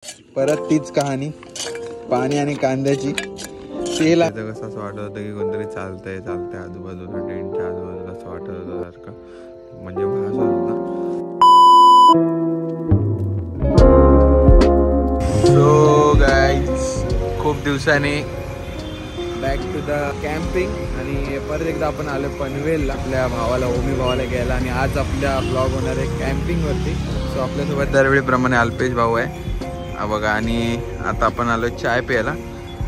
परत तीच कहाणी, पाणी आणि कांद्याची. तेल कसं असं वाटत होतं की कोणतरी चालतंय आजूबाजूला, टेंटच्या आजूबाजूला असं वाटत होतं सारखं, म्हणजे भास होत होता. सो गाईज, खूप दिवसांनी बॅक टू द कॅम्पिंग आणि परत एकदा आपण आलो पनवेलला आपल्या भावाला, ओमी भावाला घ्यायला. आणि आज आपल्या ब्लॉग होणार आहे कॅम्पिंगवरती. सो आपल्यासोबत दरवेळीप्रमाणे अल्पेश भाऊ आहे बघा. आणि आता आपण आलो चाय प्यायला,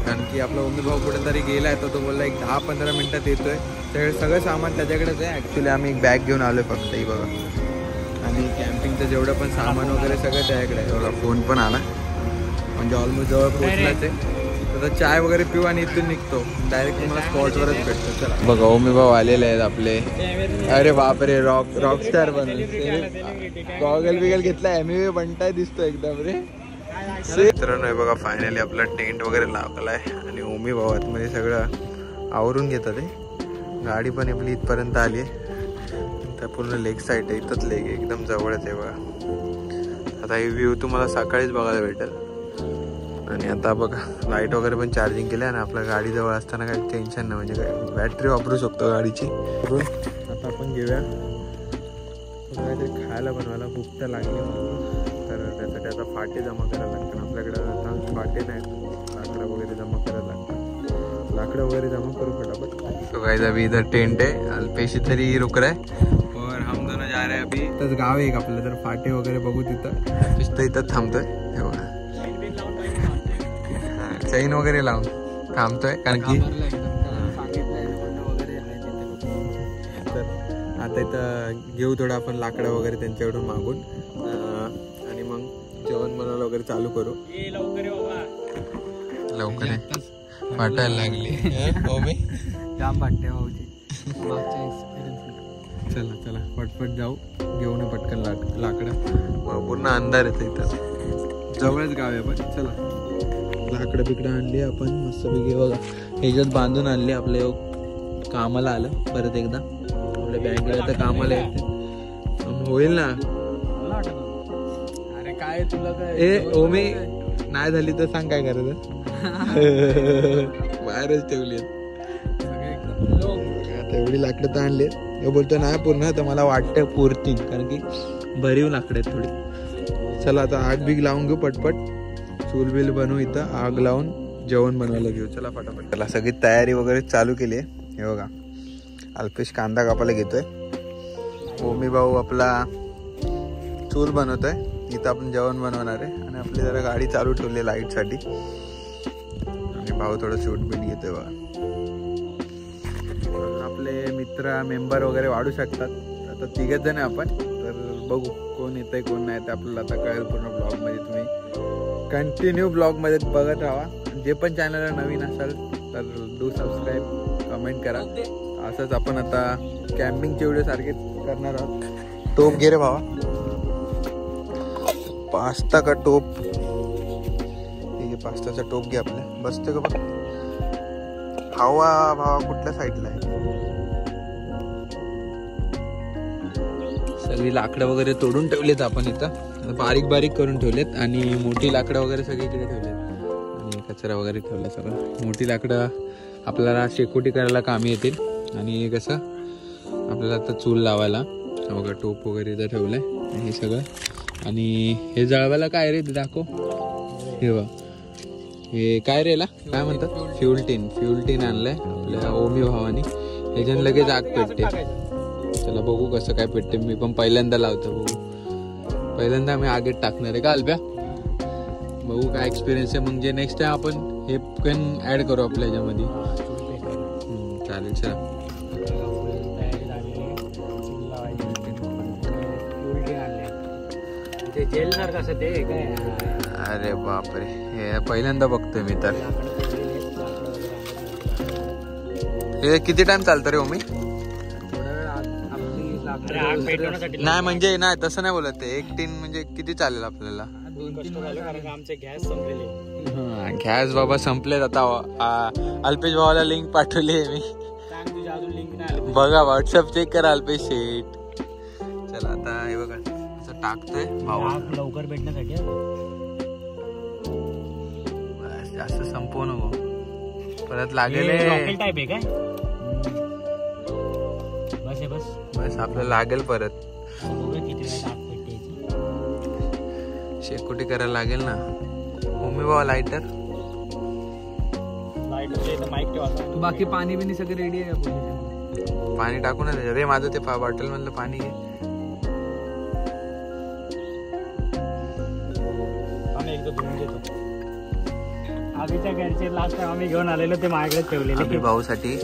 कारण की आपला ओमी भाऊ कुठेतरी गेला आहे, तर तो बोलला एक 10-15 मिनटात येतोय. तर सगळं सामान त्याच्याकडेच आहे. ॲक्च्युली आम्ही एक बॅग घेऊन आलो आहे फक्त, ही बघा. आणि कॅम्पिंगचं जेवढं पण सामान वगैरे सगळं त्याच्याकडे आहे बघा. फोन पण आला, म्हणजे ऑलमोस्ट जवळ पोहोचलाच आहे. तर चाय वगैरे पिऊ आणि इथून निघतो डायरेक्ट, तुम्हाला स्पॉटवरच भेटतो. चला बघा, ओमी भाऊ आलेले आहेत आपले. अरे बापरे, रॉकस्टार बनले. गॉगल बिगल घेतला, एमवी बनताय दिसतो एकदम रे. मित्रांनो हे बघा, फायनली आपला टेंट वगैरे लावलाय आणि ओमी भाऊ आतमध्ये सगळं आवरून घेतात. गाडी पण आपली इथपर्यंत आली आहे. त्या पूर्ण लेक साईड आहे, इथंच लेक आहे, एकदम जवळच आहे बघा. आता ही व्ह्यू तुम्हाला सकाळीच बघायला भेटेल. आणि आता बघा लाईट वगैरे पण चार्जिंग केली आणि आपल्या गाडीजवळ असताना काही टेन्शन नाही, म्हणजे काय बॅटरी वापरू शकतो गाडीची. आता आपण घेऊया काहीतरी खायला बनवायला, भूक तर लागली. तर त्यासाठी आता फाटे जमा करायला लागतात. आपल्याकडे आता फाटे नाहीत, लाकडं वगैरे जमा करायला लागतात. लाकडं वगैरे जमा करू फटाफट. तो गाइस अभी इधर टेंट है, अल्पेश इधर ही रुक रहा है और हम दोनों जा रहे हैं अभी. तर गाव आहे आपलं, तर फाटे वगैरे बघू तिथं. नुसतं इथं थांबतोय, चैन वगैरे लावून थांबतोय, कारण की आता इथं घेऊ थोडं आपण लाकडं वगैरे त्यांच्याकडून मागून, आणि मग जेवण बनवायला वगैरे चालू करू. लवकर वाटायला लागली जाम वाटते भाऊजी. चला चला पटपट जाऊ, घेऊन पटकन लाकडं. पूर्ण अंधार येतं इथं, जवळच गाव आहे पण. चला लाकडं बिकडं आणली आपण मस्तपैकी बघा, ह्याच्यात बांधून आणली. आपल्या कामाला आलं परत एकदा, आपल्या बँकेला तर कामाला येते, होईल ना. अरे काय तुला काय, ए ओमी नाही झाली तर सांग काय करायचं. बाहेरच ठेवली आता. एवढी लाकडं तर आणली, हे बोलतो नाही पूर्ण, तर मला वाटतं पुरतील, कारण की भरीव लाकडं आहेत थोडी. चला आता आग बिग लावून घेऊ पटपट, चूल बिल बनवू, इथं आग लावून जेवण बनवायला घेऊ. चला फटाफट. त्याला सगळी तयारी वगैरे चालू केली आहे. हे बघा, अल्पेश कांदा कापायला घेतोय, ओमी भाऊ आपला चूल बनवतोय, इथं आपण जेवण बनवणार आहे. आणि आपली जरा गाडी चालू ठेवली लाईटसाठी, आणि भाऊ थोडं शूट बिट घेतोय बघा. आपले मित्र मेंबर वगैरे वाढू शकतात. आता 3 जण आहे आपण, तर बघू कोण येतंय कोण नाही ते आपल्याला आता कळेल पूर्ण ब्लॉगमध्ये. तुम्ही कंटिन्यू ब्लॉगमध्ये बघत राहा. जे पण चॅनलला नवीन असाल तर डू सबस्क्राईब, कमेंट करा. असंच आपण आता कॅम्पिंगचे व्हिडिओ सारखे करणार आहोत. टोप घे रे भावा, पास्ता का टोप. ठीक आहे, पास्ताचा टोप घे आपल्या. बसतो का बघ भावा, भावा कुठल्या साईडला आहे. सगळी लाकडं वगैरे तोडून ठेवलेत आपण इथं, बारीक बारीक करून ठेवलेत. आणि मोठी लाकडं वगैरे सगळी इकडे ठेवलेत, आणि कचरा वगैरे ठेवला सगळं. मोठी लाकडं आपल्याला शेकोटी करायला कामी येतील, आणि कसं आपल्याला आता चूल लावायला बघा, टोप वगैरे इथं ठेवलंय हे सगळं. आणि हे जळवायला काय रे ते दाखव, हे बघ हे काय रे, काय म्हणतात, फ्यूल टीन आणलंय आपल्या ओमी भावानी. ह्याच्यानं लगेच आग पेटते. चला बघू कसं काय पेटते. मी पण पहिल्यांदा लावतो, बघू. पहिल्यांदा आम्ही आगीत टाकणार आहे का अल्प्या, बघू काय एक्सपिरियन्स आहे. म्हणजे नेक्स्ट टाइम आपण हे पण ऍड करू आपल्या ह्याच्यामध्ये. चालेल. चला अरे बापरे, हे पहिल्यांदा बघतोय मी तर. हे किती टाइम चालतं रे ओमी. नाही म्हणजे नाही तसं नाही बोलत, एक टीन म्हणजे किती चालेल आपल्याला. गॅस बाबा संपलेत आता. अल्पेश भावाला लिंक पाठवली आहे मी, बघा व्हॉट्सअप चेक करा अल्पेश शेट. चला आता हे बघा असं टाकतोय भाऊ, लवकर भेटण्यासाठी. जास्त संपवू नको, परत लागेल. टाईप आहे काय? बस आहे बस बस आपल्याला लागेल परत. किती शेकोटी करायला लागेल ना. ओमी बाबा लायटर तू बाकी पाणी बिनी सगळं रेडी आहे का? पाणी टाकू ना त्याच्यात. माझं ते बॉटल मधलं पाणी घे. आम्ही एकदा धुवून घेतो. आम्हीच्या घरचे लास्ट टाइम आम्ही घेऊन आलेलो ते माझ्याकडे ठेवलेले. भाऊसाठी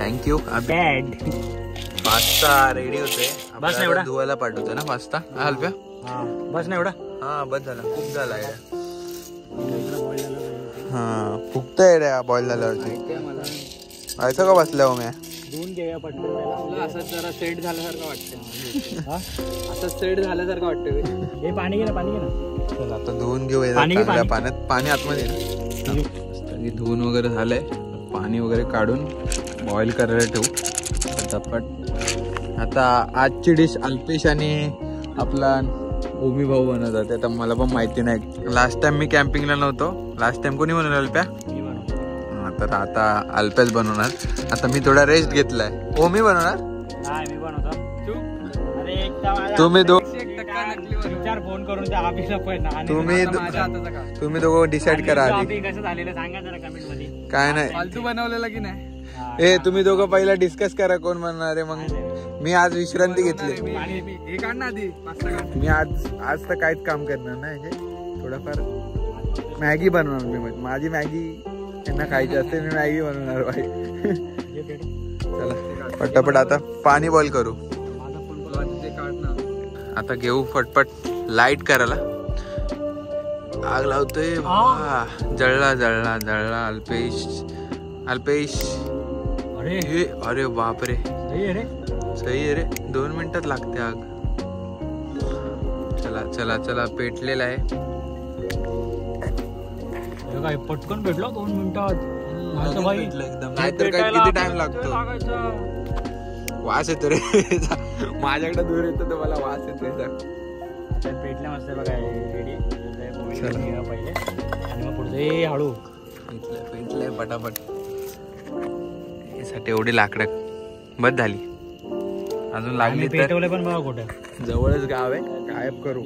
थँक्यू. डॅड पास्ता रेडी होते. बस एवढा धुवायला पाठवतो ना पास्ता. हलप्या बस ना एवढा. हा बस झाला. खूप झाला. हा फुगतंय रे बॉईल झाल्यावरती. ऐसा का बसल्या हो मी धुवून घेऊया पटकन. असंच जरा सेट झाल्यासारखं वाटतं. असं सेट झाल्यासारखं वाटतं. हे पाणी घे ना, पाणी घे ना. चला आता धुवून घेऊ चांगल्या पाण्यात. पाणी आतमध्ये ना. धुवून वगैरे झालंय. पाणी वगैरे काढून बॉईल करायला ठेवू पटापट. आता आजची डिश अल्पेश आणि आपला ओमी भाऊ बनवत होते. तर मला पण माहिती नाही. लास्ट टाइम मी कॅम्पिंगला नव्हतो. लास्ट टाइम कोणी बनवलं अल्प्या? तर आता अल्प्याच बनवणार. आता मी थोडा रेस्ट घेतलाय. ओमी बनवणार. तुम्ही फोन करून तुम्ही दोघं डिसाइड करा आधी. कसं झालेलं सांगा जरा कमेंट मध्ये. काय नाही फालतू बनवलेला की नाही. ए तुम्ही दोघं पहिला डिस्कस करा कोण बनणार आहे. मग मी आज विश्रांती घेतली. मी आज तर काहीच काम करणार नाही. थोडंफार मॅगी बनवणार मी. माझी मॅगी त्यांना खायची असते. मी मॅगी बनवणार भाई. चला पटापट आता पाणी बॉईल करू. आता घेऊ फटफट लाईट करायला. आग लावतोय. जळला जळला जळला. अल्पेश अल्पेश. अरे बापरे सही आहे रे. 2 मिनिटात लागते आग. चला चला चला पेटलेला आहे. काय पटकन भेटलो 2 मिनिटात. नाहीतर काय किती टाइम लागतो. वास येतो रे. माझ्याकडे दूर येतो तर मला वास येतो. पेटल्या मस्त बघा रेडी. पहिले आणि मग पुढे हळू पेटलंय पटापट. यासाठी एवढी लाकडं बस झाली. अजून लागली तर पेटवले पण बघा कुठे. जवळच गाव आहे. गायब करू.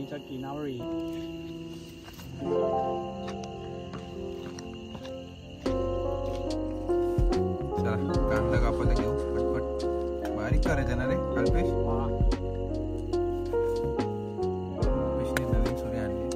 चला कांदा कापायला घेऊ पटपट. बारीक करायचं ना रे अल्पेश. नवीन सुरी आणली.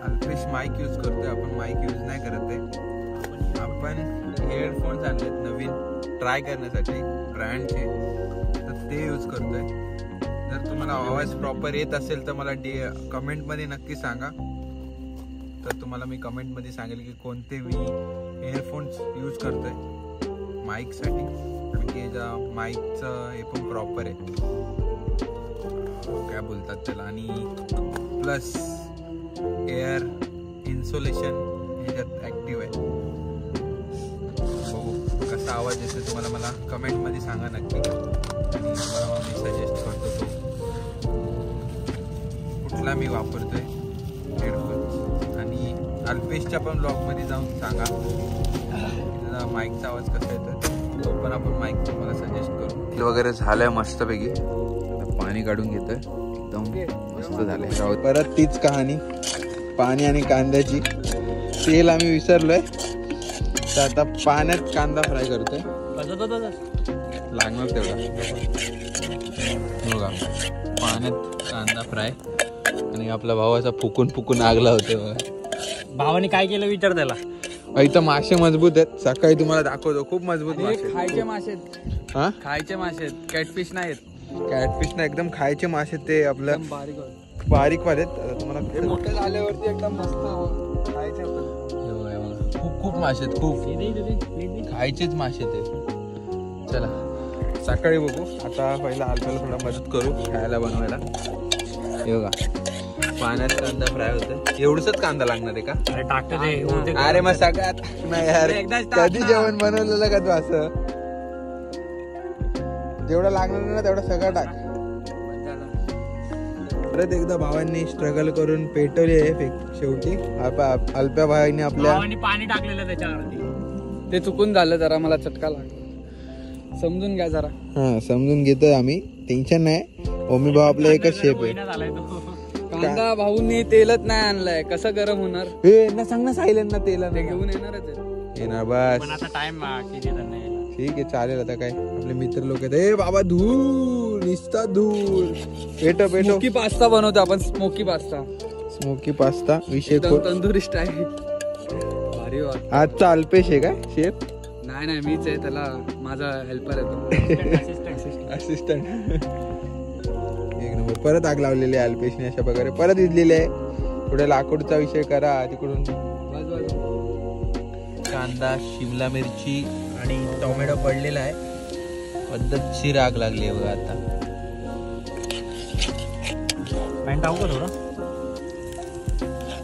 अल्पेश माईक यूज करतोय. आपण माईक यूज नाही करत आहे. आपण हेडफोन्स आणलेत नवीन ट्राय करण्यासाठी ब्रँडचे. तर ते यूज करतोय. जर तुम्हाला आवाज प्रॉपर येत असेल तर मला कमेंटमध्ये नक्की सांगा. तर तुम्हाला मी कमेंटमध्ये सांगेल की कोणते मी एअरफोन्स यूज करतोय माईकसाठी. कारण की माईकचं हे पण प्रॉपर आहे. काय बोलतात त्याला. आणि प्लस एअर इन्सुलेशन ह्याच्यात ॲक्टिव्ह आहे. कसा आवाज येतो तुम्हाला मला कमेंटमध्ये सांगा नक्की. आणि तुम्हाला मी सजेस्ट करतो तो कुठला मी वापरतोय हेडफोन्स. आणि अल्पेशच्या पण ब्लॉगमध्ये जाऊन सांगा त्याचा माईकचा आवाज कसा येतो. तो पण आपण माईक तुम्हाला सजेस्ट करू. वगैरे झालंय मस्तपैकी. पाणी काढून घेतोय. एकदम मस्त झालंय. परत तीच कहाणी पाणी आणि कांद्याची. तेल आम्ही विसरलोय तर आता पाण्यात कांदा फ्राय करतोय. लागणार तेवढा बघा. पाण्यात कांदा फ्राय. आणि आपला भाऊ असा फुकून फुकून आगला होते. भावाने काय केलं विचार त्याला. इथं मासे मजबूत आहेत. सकाळी तुम्हाला दाखवतो. खूप मजबूत मासे. खायचे मासे. हा खायचे मासे. कॅटफिश नाहीत. कॅटफिश ना एकदम खायचे मासे. ते आपलं बारीक वाले तुम्हाला मोठे झाल्यावरती एकदम मस्त खायचे. खूप खूप मासे आहेत. खूप खायचेच मासे ते. चला सकाळी बघू. आता पहिला अल्पेला थोडा मदत करू खायला बनवायला. हे बघा पाण्यात कांदा फ्राय होतं. एवढंच कांदा लागणार आहे का? अरे टाकतो ते. अरे मग सगळ्यात नाही यार, कधी जेवण बनवलेलं का तू असं? जेवढं लागणार ना तेवढं सगळं टाक. परत एकदा भावांनी स्ट्रगल करून पेटवली आहे शेवटी. अल्प्या भावांनी आपल्या पाणी टाकलेलं त्याच्यावरती. ते चुकून झालं जरा, मला चटका लागला. समजून घ्या जरा. हा समजून घेतोय आम्ही, टेन्शन नाही. ओमी भाऊ आपला एकच शेप आहे. कांदा भाऊंनी तेलच नाही आणलाय, कसं गरम होणार? ना सांग ना सायलेंना तेल घेऊन येणारच येणार बस. आता टाइम ठीक आहे चालेल. आता काय आपले मित्र लोक आहेत. ए बाबा धूर निसता धूर. पेटो पेटो. स्मोकी पास्ता बनवतो आपण. स्मोकी पास्ता विषय तंदुरी स्टाईल. भारी वा. आजचा अल्पेश आहे काय शेफ? नाही मीच आहे, त्याला माझा हेल्पर आहे. असिस्टंट. एक नंबर. परत आग लावलेली आहे अल्पेशने अशा प्रकारे. परत इजलेली आहे. थोड्या लाकूडचा विषय करा तिकडून. कांदा, शिमला मिरची आणि टोमॅटो पडलेला आहे. पद्धतशीर आग लागली आहे बघा. आता थोडं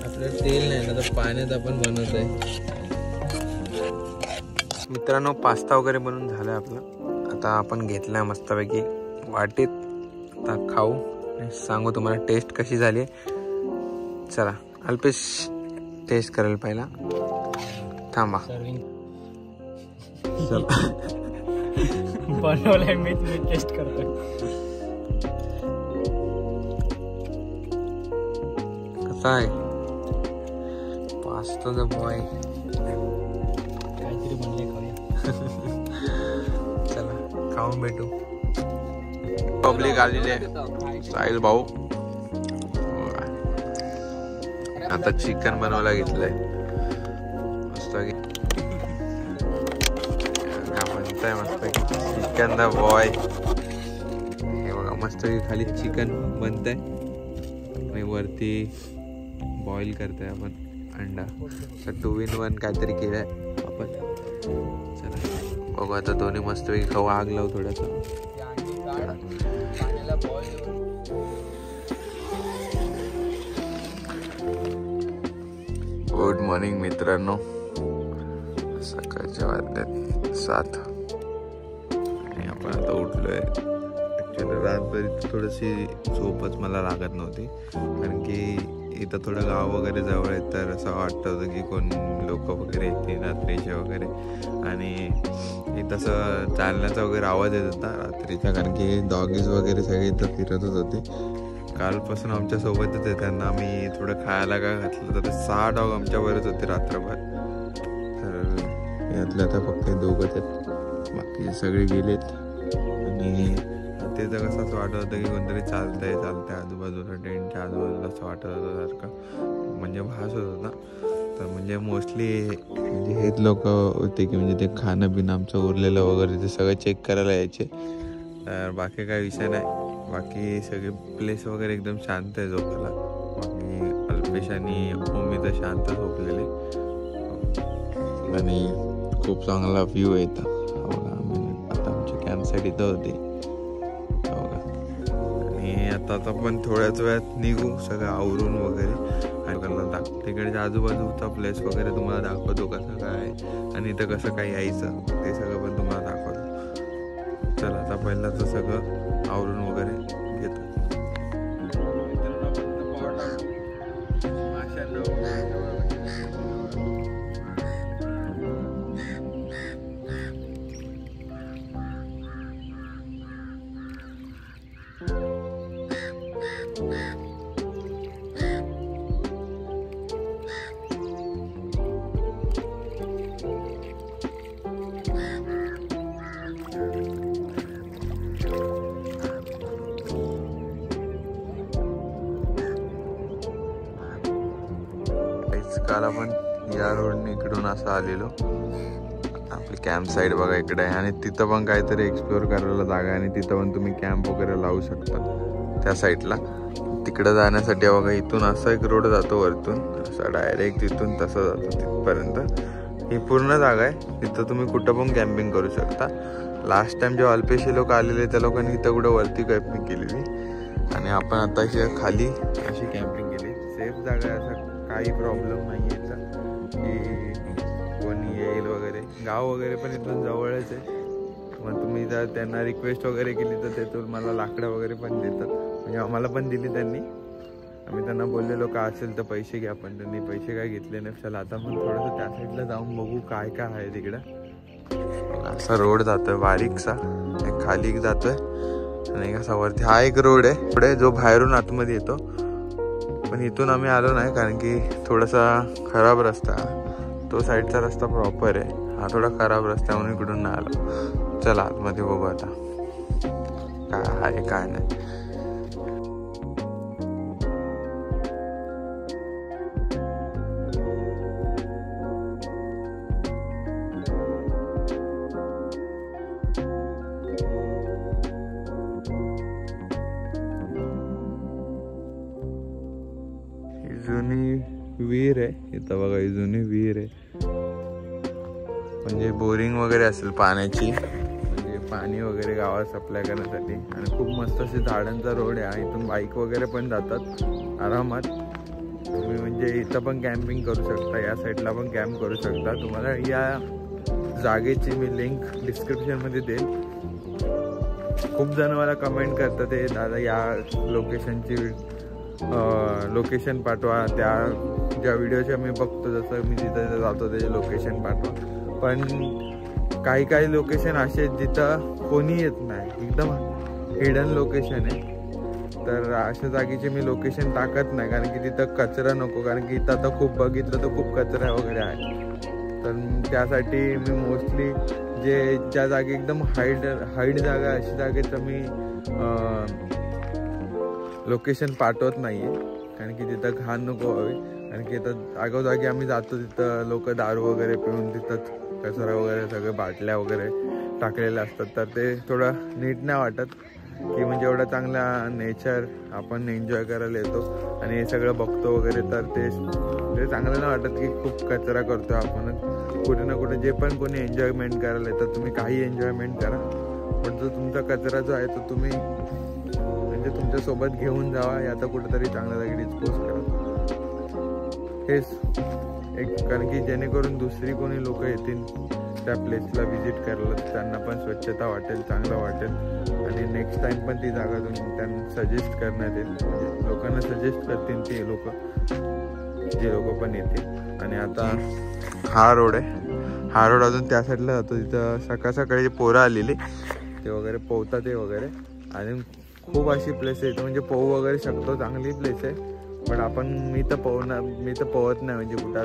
आपल्याला तेल नाही ना तर पाण्यात आपण बनवतोय. मित्रांनो पास्ता वगैरे बनवून झालाय आपला. आता आपण घेतलाय मस्तपैकी वाटीत. आता खाऊ सांगू तुम्हाला टेस्ट कशी झाली. चला अल्पेश टेस्ट करेल पहिला. थांबा बनवलंय मी टेस्ट करतोय. कसा आहे पास्ता बॉय? काहीतरी बनले खाऊया. चला खाऊन भेटू. पब्लिक आलेली आहे. साहिल भाऊ आता चिकन बनवायला घेतलंय. मस्त बनतंय मस्त चिकन द बॉय. हे बघा मस्त खाली चिकन बनतंय आणि वरती बॉईल करतोय आपण अंडा. 2 in 1 काहीतरी केलंय आपण. चला बघू आता दोन्ही मस्तपैकी खाऊ. आग लावू थोडंसं. गुड मॉर्निंग मित्रांनो. सकाळच्या वाजल्यात 7 आणि आपण आता उठलोय. ॲक्च्युली रातभर थोडीशी झोपच मला लागत नव्हती, कारण की इथं थोडं गाव वगैरे जवळ आहे. तर असं वाटतं होतं की कोण लोक वगैरे येतील रात्रीचे वगैरे. आणि तसं चालण्याचा वगैरे आवाज येत होता रात्रीचा, कारण की डॉगीज वगैरे सगळे इथं फिरतच होते. कालपासून आमच्या सोबतच आहे. त्यांना आम्ही थोडं खायला का घातलं तर 6 डॉग आमच्यावरच होते रात्रभर. तर यातल्या आता फक्त 2च आहेत, बाकी सगळे गेलेत. आणि ते तर कसं असं वाटत होतं की कोणतरी चालतंय आजूबाजूला, टेंटच्या आजूबाजूला असं वाटत होतं सारखं. म्हणजे भास होत होता. तर म्हणजे मोस्टली म्हणजे हेच लोक होते की म्हणजे ते खाणं पिणं आमचं उरलेलं वगैरे ते सगळं चेक करायला यायचे. तर बाकी काही विषय नाही. बाकी सगळे प्लेस वगैरे एकदम शांत आहे झोपायला. बाकी अल्पेश आणि ओमी तर शांत झोपलेले आणि खूप चांगला व्ह्यू आहे इथं. आता आमची कॅम्प साईट इथं होती आणि आता पण थोड्याच वेळात निघू सगळं आवरून वगैरे. आणि तिकडच्या आजूबाजूचा प्लेस वगैरे तुम्हाला दाखवतो कसं काय आणि इथं कसं काय यायचं ते सगळं पण तुम्हाला दाखवतो. चला आता पहिला तर सगळं आवरून वगैरे घेतो. काल आपण या रोडने इकडून असं आलेलो. आपली कॅम्प साईड बघा इकडे आहे आणि तिथं पण काहीतरी एक्सप्लोअर करायला जागा आहे आणि तिथं पण तुम्ही कॅम्प वगैरे लावू शकता त्या साईडला. तिकडं जाण्यासाठी बघा इथून असा एक रोड जातो वरतून, असा डायरेक्ट तिथून तसं जातो तिथपर्यंत. ही पूर्ण जागा आहे, तिथं तुम्ही कुठं पण कॅम्पिंग करू शकता. लास्ट टाइम जेव्हा अल्पेशी लोक आलेले त्या लोकांनी इथं कुठं वरती कॅम्पिंग केलेली आणि आपण आता खाली अशी कॅम्पिंग केली. जागा आहे, असा काही प्रॉब्लेम नाही याचा की कोणी येईल वगैरे. गाव वगैरे पण इथून जवळच आहे. मग तुम्ही जर त्यांना रिक्वेस्ट वगैरे केली तर ते तुम्हाला लाकडं वगैरे पण देतात. म्हणजे आम्हाला पण दिली त्यांनी. आम्ही त्यांना बोललेलो का असेल तर पैसे घ्या, पण त्यांनी पैसे काय घेतले नाही. चला आता पण थोडंसं त्या साईडला जाऊन बघू काय काय आहे तिकडं. असा रोड जातोय बारीकसा, एक खाली एक जातोय आणि कसा वरती. हा एक रोड आहे पुढे जो बाहेरून आतमध्ये येतो, पण इथून आम्ही आलो नाही कारण की थोडासा खराब रस्ता. तो साईडचा रस्ता प्रॉपर आहे, हा थोडा खराब रस्ता म्हणून इकडून नाही आलो. चला आतमध्ये बघू आता काय आहे काय नाही. जुनी विहीर आहे इथं बघा, ही जुनी विहीर आहे. म्हणजे बोरिंग वगैरे असेल पाण्याची, म्हणजे पाणी वगैरे गावात सप्लाय करण्यासाठी. आणि खूप मस्त असे झाडांचा रोड आहे. इथून बाईक वगैरे पण जातात आरामात. तुम्ही म्हणजे इथं पण कॅम्पिंग करू शकता, या साईडला पण कॅम्प करू शकता. तुम्हाला या जागेची मी लिंक डिस्क्रिप्शनमध्ये देईल. खूप जण मला कमेंट करतात ते दादा या लोकेशनची लोकेशन पाठवा. त्या ज्या व्हिडिओच्या मी बघतो, जसं मी जिथं जातो त्याचे लोकेशन पाठवा. पण काही काही लोकेशन असे जिथं कोणी येत नाही, एकदम हिडन लोकेशन आहे. तर अशा जागेचे मी लोकेशन टाकत नाही कारण की तिथं कचरा नको. कारण की इथं आता खूप बघितलं तर खूप कचरा वगैरे आहे. तर त्यासाठी मी मोस्टली ज्या जागे एकदम हाईड जागा अशी जागेचं मी लोकेशन पाठवत नाही आहे. कारण की तिथं घाण नको व्हावी. कारण की इथं आगोजागी आम्ही जातो तिथं लोक दारू वगैरे पिऊन तिथंच कचरा वगैरे सगळे बाटल्या वगैरे टाकलेल्या असतात. तर ते थोडं नीट नाही वाटत की म्हणजे एवढा चांगला नेचर आपण एन्जॉय करायला येतो आणि हे सगळं बघतो वगैरे. तर ते चांगलं नाही वाटत की खूप कचरा करतो आपण. कुठे ना कुठे जे पण कोणी एन्जॉयमेंट करायला येतं, तुम्ही काही एन्जॉयमेंट करा, पण जो तुमचा कचरा जो आहे तो तुम्ही म्हणजे तुमच्या सोबत घेऊन जावा. आता कुठेतरी चांगल्या जागी डिस्पोज करा. हेच एक, कारण की जेणेकरून दुसरी कोणी लोक येतील त्या प्लेसला व्हिजिट करायला, त्यांना पण स्वच्छता वाटेल, चांगलं वाटेल आणि नेक्स्ट टाइम पण ती जागा त्यांना सजेस्ट करण्यात येईल. म्हणजे लोकांना सजेस्ट करतील ती लोक, जे लोक पण येतील. आणि आता हा रोड आहे, हा रोड अजून त्या साईडला जातो. तिथं सकाळ सकाळी पोरं आलेली ते वगैरे पोहतात ते वगैरे. आणि खूप अशी प्लेस आहे म्हणजे पोहू वगैरे शकतो, चांगली प्लेस आहे. पण मी तर पोहत नाही. म्हणजे कुठं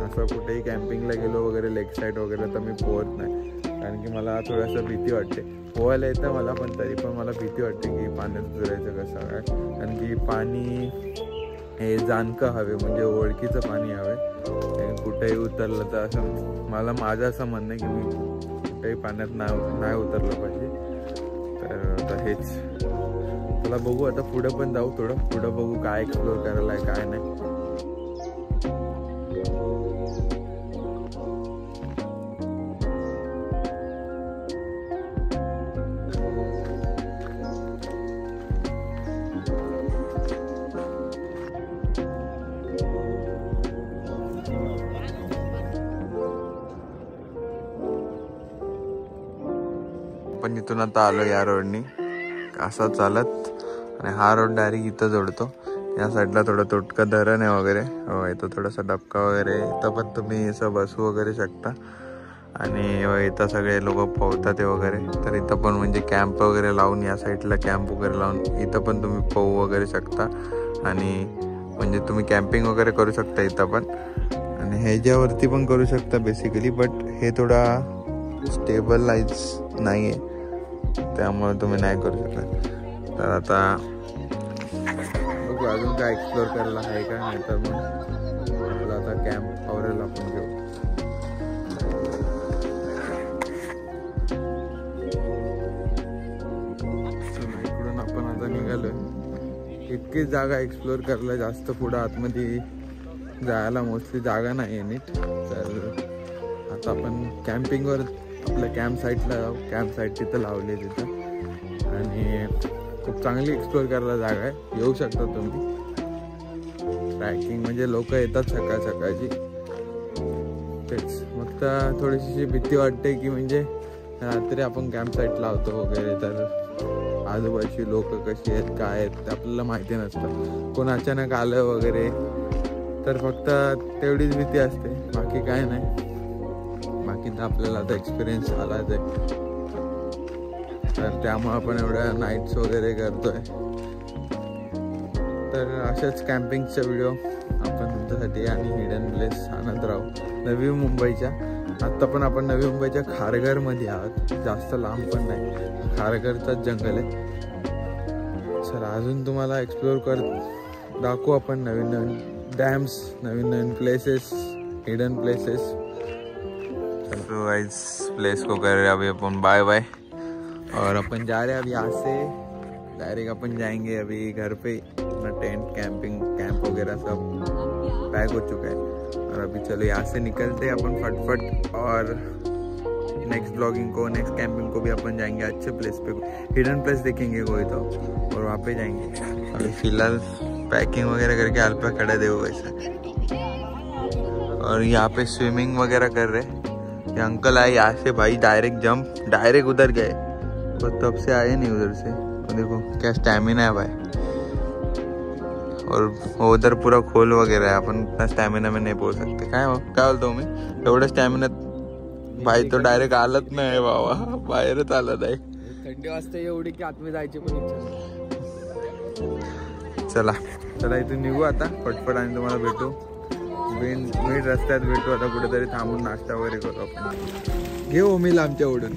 असं कुठेही कॅम्पिंगला गेलो वगैरे लेक साईड वगैरे तर मी पोहत नाही. कारण की मला थोडंसं भीती वाटते. पोहायला येतं मला, पण तरी पण मला भीती वाटते की पाण्यात उतरायचं कसं काय. कारण की पाणी हे जाणकं हवे, म्हणजे ओळखीचं पाणी हवे. कुठेही उतरलं तर असं माझं असं म्हणणं आहे की मी कुठेही पाण्यात नाही उतरलं पाहिजे. तर आता हेच, चला बघू आता पुढं पण जाऊ, थोडं पुढं बघू काय एक्सप्लोर करायला आहे काय नाही. पण इथून आता आलो या रोडनी असा चालत, आणि हा रोड डायरेक्ट इथं जोडतो. या साईडला थोडं तोटकं धरण आहे वगैरे, हो इथं थोडासा डबका वगैरे. इथं पण तुम्ही असं बसू वगैरे शकता. आणि इथं सगळे लोक पोहतात वगैरे. तर इथं पण म्हणजे कॅम्प वगैरे लावून, या साईडला कॅम्प वगैरे लावून इथं पण तुम्ही पोहू वगैरे शकता. आणि म्हणजे तुम्ही कॅम्पिंग वगैरे करू शकता इथं पण. आणि ह्याच्यावरती पण करू शकता बेसिकली, बट हे थोडा स्टेबलाइज नाही आहे, त्यामुळे तुम्ही नाही करू शकत. तर आता बघू अजून काय एक्सप्लोर करायला आहे का, नाही तर मग आपला आता कॅम्प आवरेल आपण घेऊ. इकडून आपण आता निघालोय. इतकी जागा एक्सप्लोर करायला, जास्त पुढं आतमध्ये जायला मोस्टली जागा नाही आहे नीट. तर आता आपण कॅम्पिंगवर आपल्या कॅम्प साईटला जाऊ. कॅम्प साईट तिथं लावली तिथं, आणि खूप चांगली एक्सप्लोर करायला जागा आहे, येऊ शकता तुम्ही. ट्रॅकिंग म्हणजे लोक येतात सकाळ सकाळची तेच. मग तर थोडीशी भीती वाटते की म्हणजे रात्री आपण कॅम्प साईट लावतो वगैरे तर आजूबाजूची लोक कशी आहेत काय आहेत ते आपल्याला माहिती नसतं. कोण अचानक आलं वगैरे तर फक्त तेवढीच भीती असते, बाकी काय नाही. बाकी तर आपल्याला आता एक्सपिरियन्स आलाच आहे, तर त्यामुळे आपण एवढ्या नाईट्स वगैरे करतोय. तर अशाच कॅम्पिंगचा व्हिडिओ आपण तुमच्यासाठी आणि हिडन प्लेस आणत राहू नवी मुंबईच्या. आत्ता पण आपण नवी मुंबईच्या खारघरमध्ये आहोत, जास्त लांब पण नाही, खारघरचाच जंगल आहे. चला अजून तुम्हाला एक्सप्लोर दाखवू आपण नवीन नवीन डॅम्स, नवीन नवीन प्लेसेस, हिडन प्लेसेस. तो गाइस प्लेस को कर रहे अभी अपन बाय बाय, और अपन जा रहे हैं अब यहाँ से डायरेक्ट अपन जाएंगे अभी घर पे. अपना टेंट कैंपिंग कैंप वगैरह सब पैक हो चुका है और अभी चलो यहाँ से निकलते हैं अपन फटफट. और नेक्स्ट ब्लॉगिंग को, नेक्स्ट कैंपिंग को भी अपन जाएंगे अच्छे प्लेस पे, हिडन प्लेस देखेंगे कोई तो, और वहाँ पे जाएंगे. अभी फिलहाल पैकिंग वगैरह करके आलपा खड़ा दे वैसा. और यहाँ पे स्विमिंग वगैरह कर रहे. ये अंकल आए यहाँ से भाई, डायरेक्ट जंप, डायरेक्ट उधर गए और तब से आए नहीं उधर से. और देखो क्या स्टैमिना है भाई, और वो उधर पूरा खोल वगैरह है, अपन इतना स्टॅमिना में नहीं पहुंच सकते. काय बोलतो मी, एवढं स्टॅमिना भाई तो डायरेक्ट आलत नाही बाबा, बाहेरच आलं नाही. थंडी वाजते एवढी की आतमध्ये जायची पण इच्छा. चला चला इथून निघू आता फटफट आणि तुम्हाला भेटू मीठ रस्त्यात भेटू. आता कुठेतरी थांबून नाश्ता वगैरे करू आपण. घेऊ मी लांबच्या ओढून.